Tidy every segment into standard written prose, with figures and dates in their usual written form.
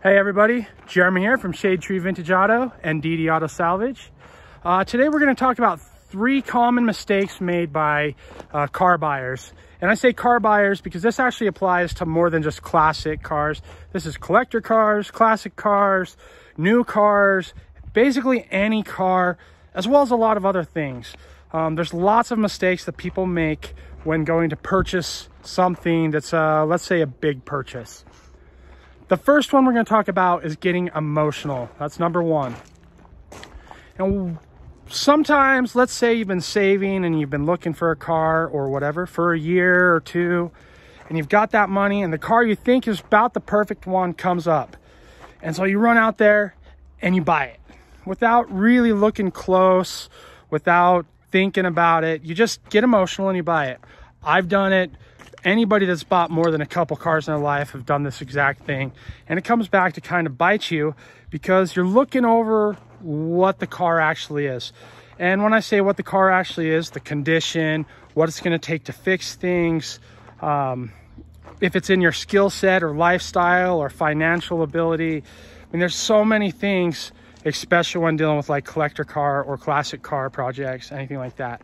Hey everybody, Jeremy here from Shade Tree Vintage Auto and DD Auto Salvage. Today we're going to talk about 3 common mistakes made by car buyers. And I say car buyers because this actually applies to more than just classic cars. This is collector cars, classic cars, new cars, basically any car, as well as a lot of other things. There's lots of mistakes that people make when going to purchase something that's, let's say, a big purchase. The first one we're going to talk about is getting emotional. That's number 1. And sometimes, let's say you've been saving and you've been looking for a car or whatever for a year or 2, and you've got that money and the car you think is about the perfect one comes up. And so you run out there and you buy it without really looking close, without thinking about it. You just get emotional and you buy it. I've done it. Anybody that's bought more than a couple cars in their life have done this exact thing. And it comes back to kind of bite you because you're looking over what the car actually is. And when I say what the car actually is, the condition, what it's going to take to fix things, if it's in your skill set or lifestyle or financial ability. I mean, there's so many things, especially when dealing with like collector car or classic car projects, anything like that.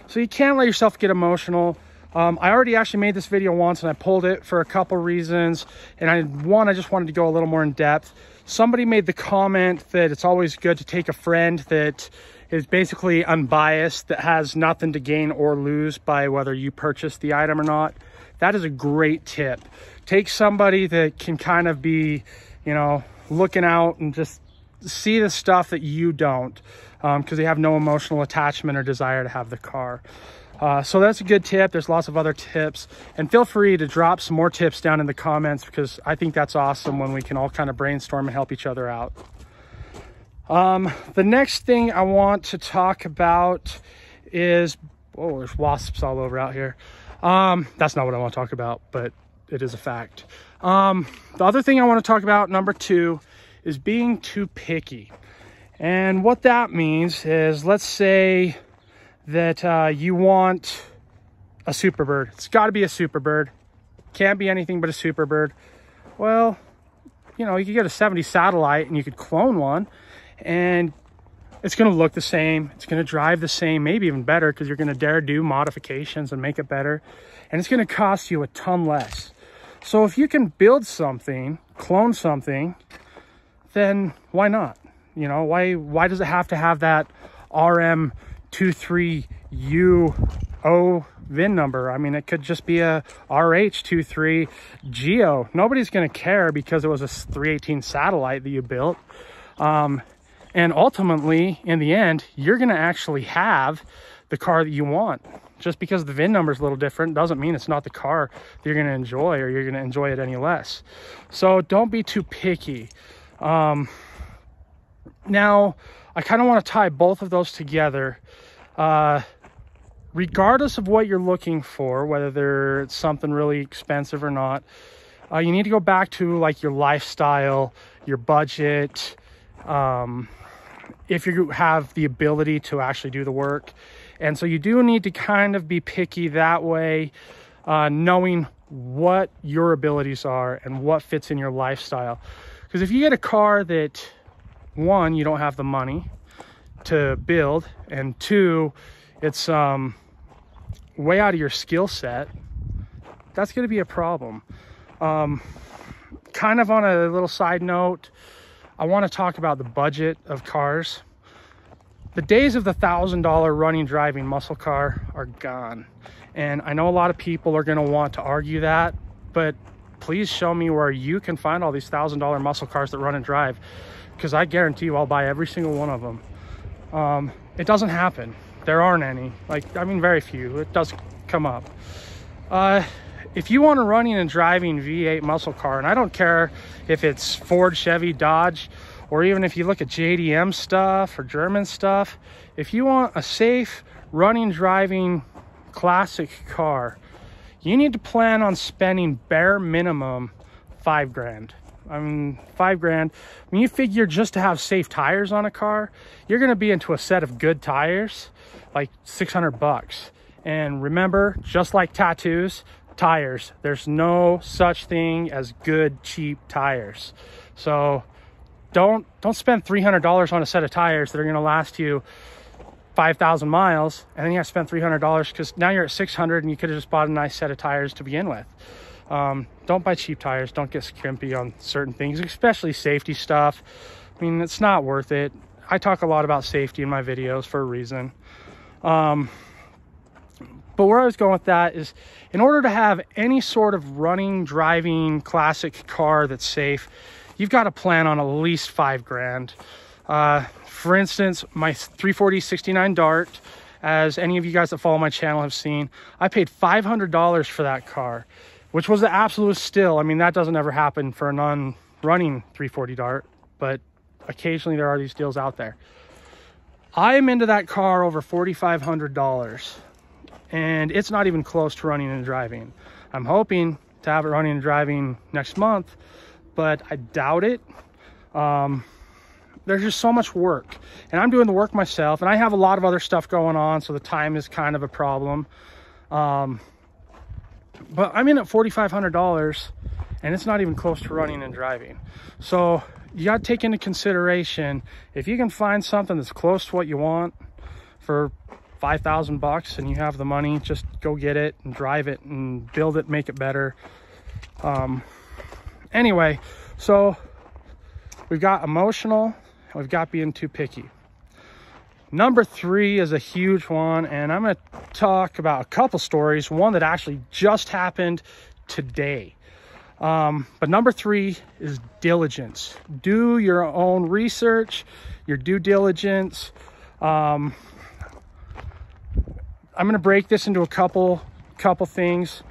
So you can't let yourself get emotional. I already actually made this video once and I pulled it for a couple reasons. And I just wanted to go a little more in depth. Somebody made the comment that it's always good to take a friend that is basically unbiased, that has nothing to gain or lose by whether you purchase the item or not. That is a great tip. Take somebody that can kind of be, you know, looking out and just see the stuff that you don't, because they have no emotional attachment or desire to have the car. So that's a good tip. There's lots of other tips, and feel free to drop some more tips down in the comments because I think that's awesome when we can all kind of brainstorm and help each other out. The next thing I want to talk about is, oh, there's wasps all over out here. That's not what I want to talk about, but it is a fact. The other thing I want to talk about, number 2, is being too picky. And what that means is, let's say that you want a Superbird. It's got to be a Superbird. Can't be anything but a Superbird. Well, you know, you could get a 70 Satellite and you could clone one and it's going to look the same. It's going to drive the same, maybe even better, because you're going to dare do modifications and make it better. And it's going to cost you a ton less. So if you can build something, clone something, then why not? You know, why does it have to have that RM23UO VIN number? I mean, it could just be a RH23GO. Nobody's going to care because it was a 318 Satellite that you built. And ultimately, in the end, you're going to actually have the car that you want. Just because the VIN number is a little different doesn't mean it's not the car that you're going to enjoy, or you're going to enjoy it any less. So don't be too picky. Now, I kind of want to tie both of those together. Regardless of what you're looking for, whether it's something really expensive or not, you need to go back to like your lifestyle, your budget, if you have the ability to actually do the work. And so you do need to kind of be picky that way, knowing what your abilities are and what fits in your lifestyle. Because if you get a car that, 1, you don't have the money to build, and 2, it's way out of your skill set, that's going to be a problem. Kind of on a little side note, I want to talk about the budget of cars. The days of the $1,000 running, driving muscle car are gone. And I know a lot of people are going to want to argue that, but please show me where you can find all these $1,000 muscle cars that run and drive, because I guarantee you I'll buy every single one of them. It doesn't happen. There aren't any. Like, I mean, very few. It does come up. If you want a running and driving V8 muscle car, and I don't care if it's Ford, Chevy, Dodge, or even if you look at JDM stuff or German stuff, if you want a safe running, driving classic car, you need to plan on spending bare minimum $5,000. I mean, $5,000. When you figure just to have safe tires on a car, you're going to be into a set of good tires, like $600. And remember, just like tattoos, tires. There's no such thing as good, cheap tires. So don't spend $300 on a set of tires that are going to last you 5,000 miles, and then you have to spend $300 because now you're at 600 and you could have just bought a nice set of tires to begin with. Don't buy cheap tires. Don't get skimpy on certain things, especially safety stuff. I mean, it's not worth it. I talk a lot about safety in my videos for a reason. But where I was going with that is, in order to have any sort of running, driving, classic car that's safe, you've got to plan on at least $5 grand. For instance, my 340 69 Dart, as any of you guys that follow my channel have seen, I paid $500 for that car, which was the absolute steal. I mean, that doesn't ever happen for a non-running 340 Dart, but occasionally there are these deals out there. I am into that car over $4,500, and it's not even close to running and driving. I'm hoping to have it running and driving next month, but I doubt it. There's just so much work, and I'm doing the work myself, and I have a lot of other stuff going on, so the time is kind of a problem. But I'm in at $4,500, and it's not even close to running and driving. So you got to take into consideration, if you can find something that's close to what you want for 5,000 bucks and you have the money, just go get it and drive it and build it, make it better. Anyway, so we've got emotional, and we've got being too picky. Number 3 is a huge one, and I'm going to talk about a couple stories. One that actually just happened today. But number 3 is diligence. Do your own research, your due diligence. I'm going to break this into a couple things.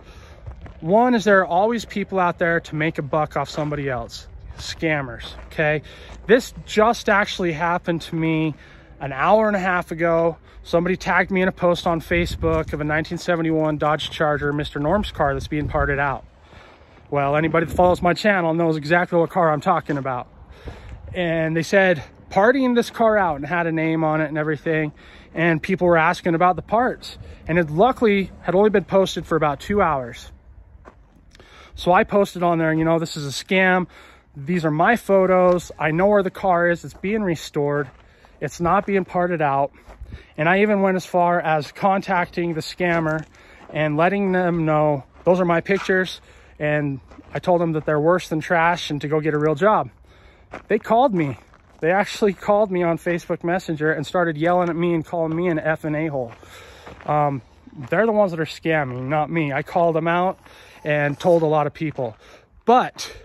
One is there are always people out there to make a buck off somebody else. Scammers, okay? This just actually happened to me an hour and a half ago. Somebody tagged me in a post on Facebook of a 1971 Dodge Charger, Mr. Norm's car, that's being parted out. Well, anybody that follows my channel knows exactly what car I'm talking about. And they said, partying this car out, and had a name on it and everything. And people were asking about the parts. And it luckily had only been posted for about 2 hours. So I posted on there, you know, this is a scam. These are my photos. I know where the car is. It's being restored. It's not being parted out. And I even went as far as contacting the scammer and letting them know those are my pictures. And I told them that they're worse than trash and to go get a real job. They called me. They actually called me on Facebook Messenger and started yelling at me and calling me an effing a-hole. They're the ones that are scamming, not me. I called them out and told a lot of people. But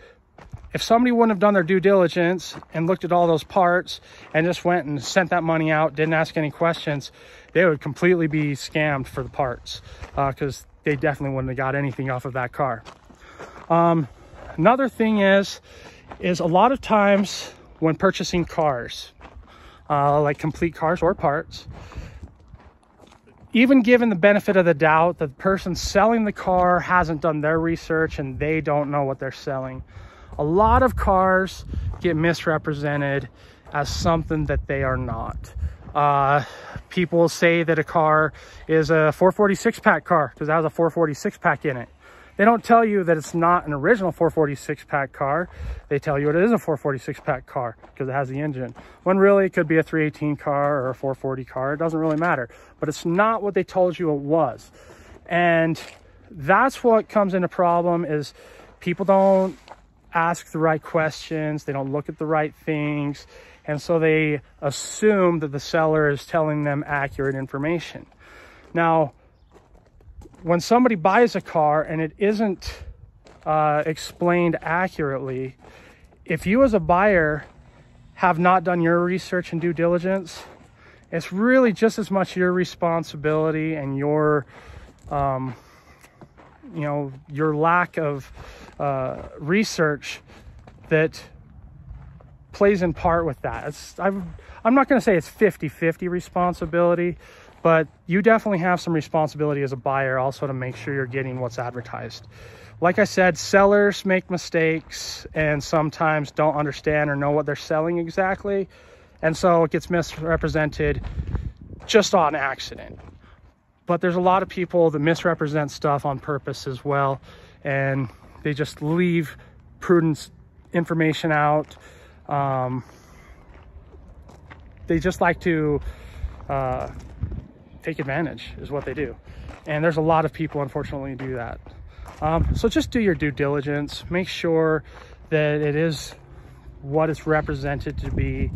if somebody wouldn't have done their due diligence and looked at all those parts and just went and sent that money out, didn't ask any questions, they would completely be scammed for the parts, because they definitely wouldn't have got anything off of that car. Another thing is a lot of times when purchasing cars, like complete cars or parts, even given the benefit of the doubt that the person selling the car hasn't done their research and they don't know what they're selling, a lot of cars get misrepresented as something that they are not. People will say that a car is a 446 pack car because it has a 446 pack in it. They don't tell you that it's not an original 446 pack car. They tell you it is a 446 pack car because it has the engine. When really it could be a 318 car or a 440 car. It doesn't really matter. But it's not what they told you it was. And that's what comes into problem, is people don't ask the right questions. They don't look at the right things. And so they assume that the seller is telling them accurate information. Now, when somebody buys a car and it isn't explained accurately, if you as a buyer have not done your research and due diligence, it's really just as much your responsibility and your, you know, your lack of research that plays in part with that. I'm not going to say it's 50-50 responsibility, but you definitely have some responsibility as a buyer also to make sure you're getting what's advertised. Like I said, sellers make mistakes and sometimes don't understand or know what they're selling exactly. And so it gets misrepresented just on accident. But there's a lot of people that misrepresent stuff on purpose as well, and they just leave prudent information out. They just like to take advantage is what they do, and there's a lot of people unfortunately do that. So just do your due diligence, make sure that it is what it's represented to be.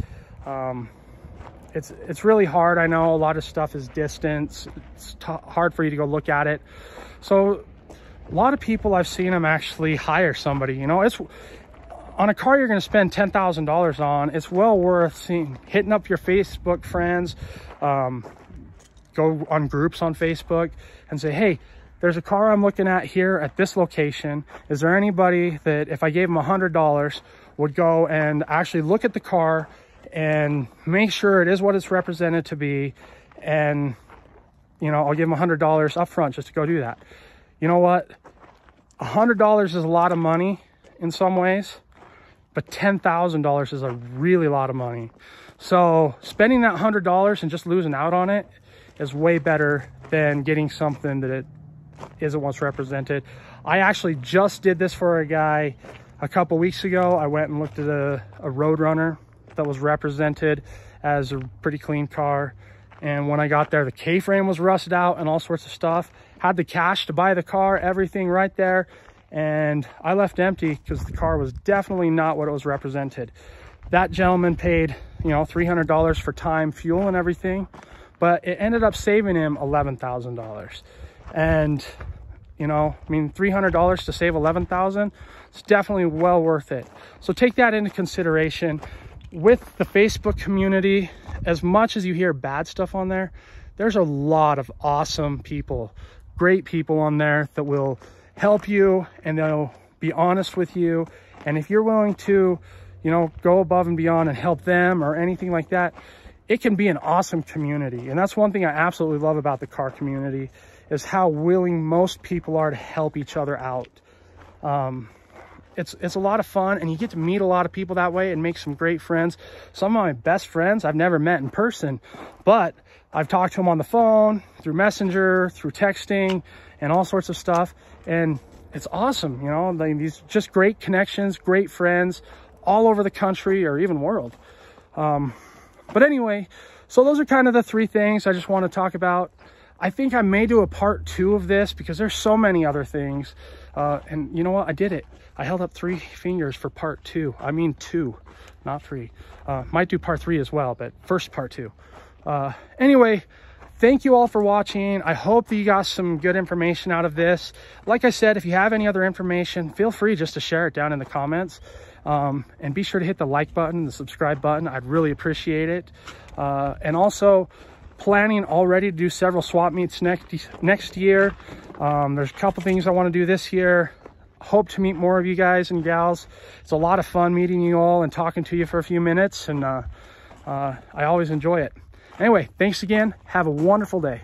It's really hard. I know a lot of stuff is distance. It's hard for you to go look at it. So a lot of people, I've seen them actually hire somebody, you know, it's on a car you're going to spend $10,000 on. It's well worth hitting up your Facebook friends, go on groups on Facebook and say, hey, there's a car I'm looking at here at this location. Is there anybody that if I gave them $100 would go and actually look at the car and make sure it is what it's represented to be? And, you know, I'll give them $100 up front just to go do that. You know what? $100 is a lot of money in some ways, but $10,000 is a really lot of money. So spending that $100 and just losing out on it is way better than getting something that it isn't what's represented. I actually just did this for a guy a couple weeks ago. I went and looked at a Roadrunner that was represented as a pretty clean car, and when I got there, the K-frame was rusted out and all sorts of stuff. Had the cash to buy the car, everything right there, and I left empty because the car was definitely not what it was represented. That gentleman paid, you know, $300 for time, fuel, and everything, but it ended up saving him $11,000. And, you know, I mean, $300 to save $11,000, it's definitely well worth it. So take that into consideration. With the Facebook community, as much as you hear bad stuff on there, there's a lot of awesome people, great people on there that will help you, and they'll be honest with you. And if you're willing to, you know, go above and beyond and help them or anything like that, it can be an awesome community. And that's one thing I absolutely love about the car community, is how willing most people are to help each other out. It's a lot of fun, and you get to meet a lot of people that way and make some great friends. Some of my best friends I've never met in person, but I've talked to them on the phone, through Messenger, through texting, and all sorts of stuff. And it's awesome, you know, these just great connections, great friends all over the country or even world. But anyway, so those are kind of the three things I just want to talk about. I think I may do a part 2 of this because there's so many other things. And you know what? I did it. I held up 3 fingers for part 2. I mean 2, not 3. Might do part 3 as well, but first part 2. Anyway, thank you all for watching. I hope that you got some good information out of this. Like I said, if you have any other information, feel free just to share it down in the comments. And be sure to hit the like button, the subscribe button. I'd really appreciate it. And also, planning already to do several swap meets next year. There's a couple things I want to do this year. Hope to meet more of you guys and gals. It's a lot of fun meeting you all and talking to you for a few minutes, and I always enjoy it. Anyway, thanks again. Have a wonderful day.